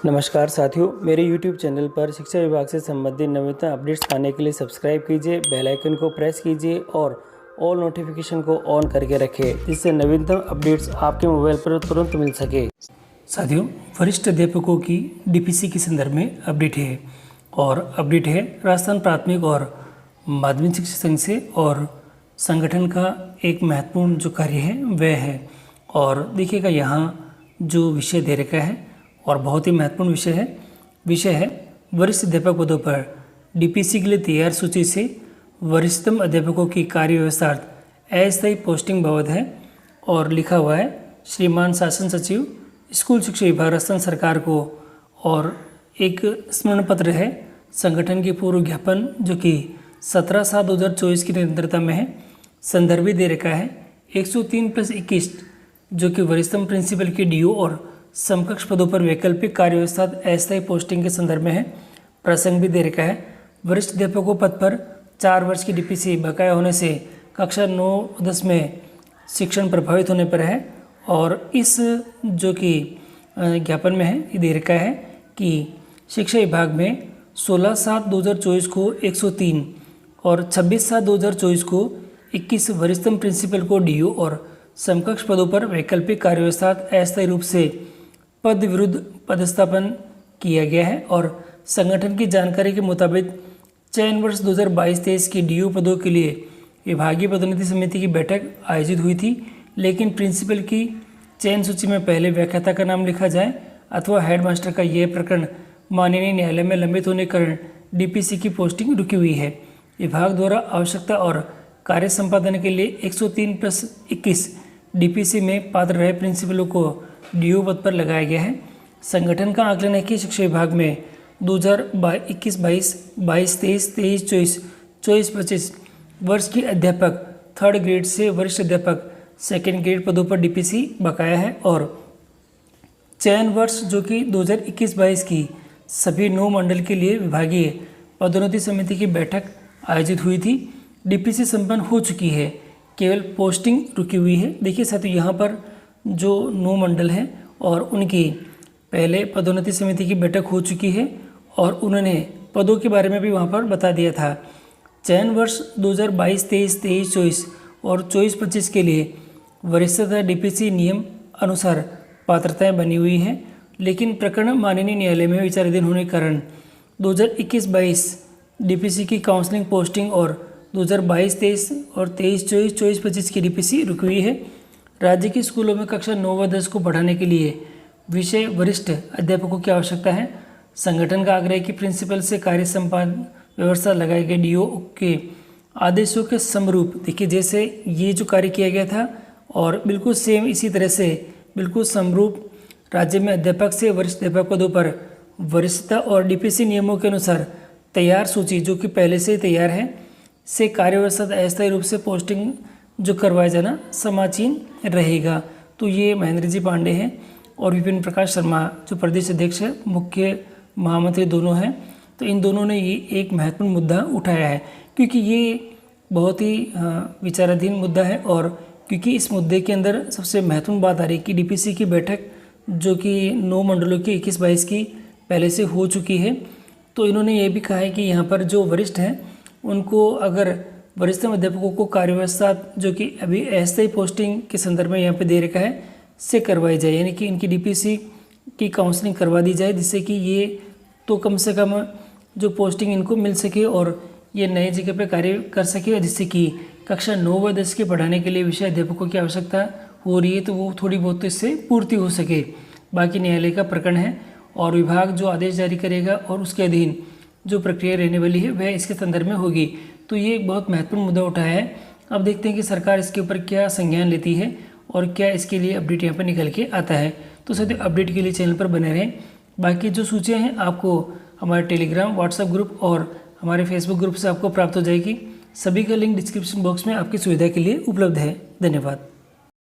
नमस्कार साथियों, मेरे YouTube चैनल पर शिक्षा विभाग से संबंधित नवीनतम अपडेट्स पाने के लिए सब्सक्राइब कीजिए, बेल आइकन को प्रेस कीजिए और ऑल नोटिफिकेशन को ऑन करके रखें, जिससे नवीनतम अपडेट्स आपके मोबाइल पर तुरंत मिल सके। साथियों, वरिष्ठ अध्यापकों की DPC के संदर्भ में अपडेट है और अपडेट है राजस्थान प्राथमिक और माध्यमिक शिक्षा संघ से और संगठन का एक महत्वपूर्ण जो कार्य है वह है। और देखिएगा यहाँ जो विषय दे रखा है और बहुत ही महत्वपूर्ण विषय है वरिष्ठ अध्यापक पदों पर DPC के लिए तैयार सूची से वरिष्ठतम अध्यापकों की कार्य व्यवस्था अस्थायी पोस्टिंग बाबत है। और लिखा हुआ है श्रीमान शासन सचिव स्कूल शिक्षा विभाग राजस्थान सरकार को। और एक स्मरण पत्र है संगठन के पूर्व ज्ञापन जो कि 17/7/2024 की निरंतरता में है। संदर्भी दे रखा है 103+21 जो कि वरिष्ठतम प्रिंसिपल के DO और समकक्ष पदों पर वैकल्पिक कार्य व्यवस्था अस्थायी पोस्टिंग के संदर्भ में है। प्रसंग भी दे रखा है वरिष्ठ अध्यापकों पद पर 4 वर्ष की DPC बकाया होने से कक्षा 9-10 में शिक्षण प्रभावित होने पर है। और इस जो कि ज्ञापन में है ये दे रखा है कि शिक्षा विभाग में 16/7/2024 को 103 और 26/7/2024 को 21 वरिष्ठतम प्रिंसिपल को DO और समकक्ष पदों पर वैकल्पिक कार्य व्यवस्था अस्थायी रूप से पद विरुद्ध पदस्थापन किया गया है। और संगठन की जानकारी के मुताबिक चयन वर्ष 2022-23 की DO पदों के लिए विभागीय पदोन्नति समिति की बैठक आयोजित हुई थी, लेकिन प्रिंसिपल की चयन सूची में पहले व्याख्याता का नाम लिखा जाए अथवा हेडमास्टर का यह प्रकरण माननीय न्यायालय में लंबित होने के कारण DPC की पोस्टिंग रुकी हुई है। विभाग द्वारा आवश्यकता और कार्य संपादन के लिए 103+21 DPC में पात्र रहे प्रिंसिपलों को DO पद पर लगाया गया है। संगठन का आकलन है कि शिक्षा विभाग में 2021-22, 22-23, 23-24, 24-25 वर्ष की अध्यापक 3rd ग्रेड से वरिष्ठ अध्यापक 2nd ग्रेड पदों पर DPC बकाया है। और चयन वर्ष जो कि 2021-22 की सभी 9 मंडल के लिए विभागीय पदोन्नति समिति की बैठक आयोजित हुई थी। DPC संपन्न हो चुकी है, केवल पोस्टिंग रुकी हुई है। देखिए साथियों, यहाँ पर जो 9 मंडल हैं और उनकी पहले पदोन्नति समिति की बैठक हो चुकी है और उन्होंने पदों के बारे में भी वहाँ पर बता दिया था। चयन वर्ष 2022-23, 23-24 और 24-25 के लिए वरिष्ठता DPC नियम अनुसार पात्रताएं बनी हुई हैं, लेकिन प्रकरण माननीय न्यायालय में विचाराधीन होने के कारण 2021-22 DPC की काउंसलिंग पोस्टिंग और 2022-23 और 23-24, 24-25 की DPC रुकी हुई है। राज्य के स्कूलों में कक्षा 9 व 10 को बढ़ाने के लिए विषय वरिष्ठ अध्यापकों की आवश्यकता है। संगठन का आग्रह है कि प्रिंसिपल से कार्य संपादन व्यवस्था लगाए गए DO के आदेशों के समरूप, देखिए जैसे ये जो कार्य किया गया था और बिल्कुल सेम इसी तरह से बिल्कुल समरूप राज्य में अध्यापक से वरिष्ठ अध्यापक पदों पर वरिष्ठता और DPC नियमों के अनुसार तैयार सूची जो कि पहले से ही तैयार है से कार्य व्यवस्था अस्थायी रूप से पोस्टिंग जो करवाया जाना समाचीन रहेगा। तो ये महेंद्र जी पांडे हैं और विपिन प्रकाश शर्मा जो प्रदेश अध्यक्ष है, मुख्य महामंत्री दोनों हैं। तो इन दोनों ने ये एक महत्वपूर्ण मुद्दा उठाया है क्योंकि ये बहुत ही विचाराधीन मुद्दा है। और क्योंकि इस मुद्दे के अंदर सबसे महत्वपूर्ण बात आ रही है कि DPC की बैठक जो कि 9 मंडलों की 21-22 की पहले से हो चुकी है। तो इन्होंने ये भी कहा है कि यहाँ पर जो वरिष्ठ हैं उनको अगर वरिष्ठतम अध्यापकों को कार्य व्यवस्था जो कि अभी अस्थायी पोस्टिंग के संदर्भ में यहाँ पे दे रखा है से करवाई जाए, यानी कि इनकी DPC की काउंसलिंग करवा दी जाए, जिससे कि ये तो कम से कम जो पोस्टिंग इनको मिल सके और ये नई जगह पे कार्य कर सके, और जिससे कि कक्षा 9 व 10 के पढ़ाने के लिए विषय अध्यापकों की आवश्यकता हो रही है तो वो थोड़ी बहुत तो इससे पूर्ति हो सके। बाकी न्यायालय का प्रकरण है और विभाग जो आदेश जारी करेगा और उसके अधीन जो प्रक्रिया रहने वाली है वह इसके संदर्भ में होगी। तो ये एक बहुत महत्वपूर्ण मुद्दा उठाया है। अब देखते हैं कि सरकार इसके ऊपर क्या संज्ञान लेती है और क्या इसके लिए अपडेट यहाँ पर निकल के आता है। तो साथियों, अपडेट के लिए चैनल पर बने रहें। बाकी जो सूचियाँ हैं आपको हमारे टेलीग्राम, व्हाट्सएप ग्रुप और हमारे फेसबुक ग्रुप से आपको प्राप्त हो जाएगी। सभी का लिंक डिस्क्रिप्शन बॉक्स में आपकी सुविधा के लिए उपलब्ध है। धन्यवाद।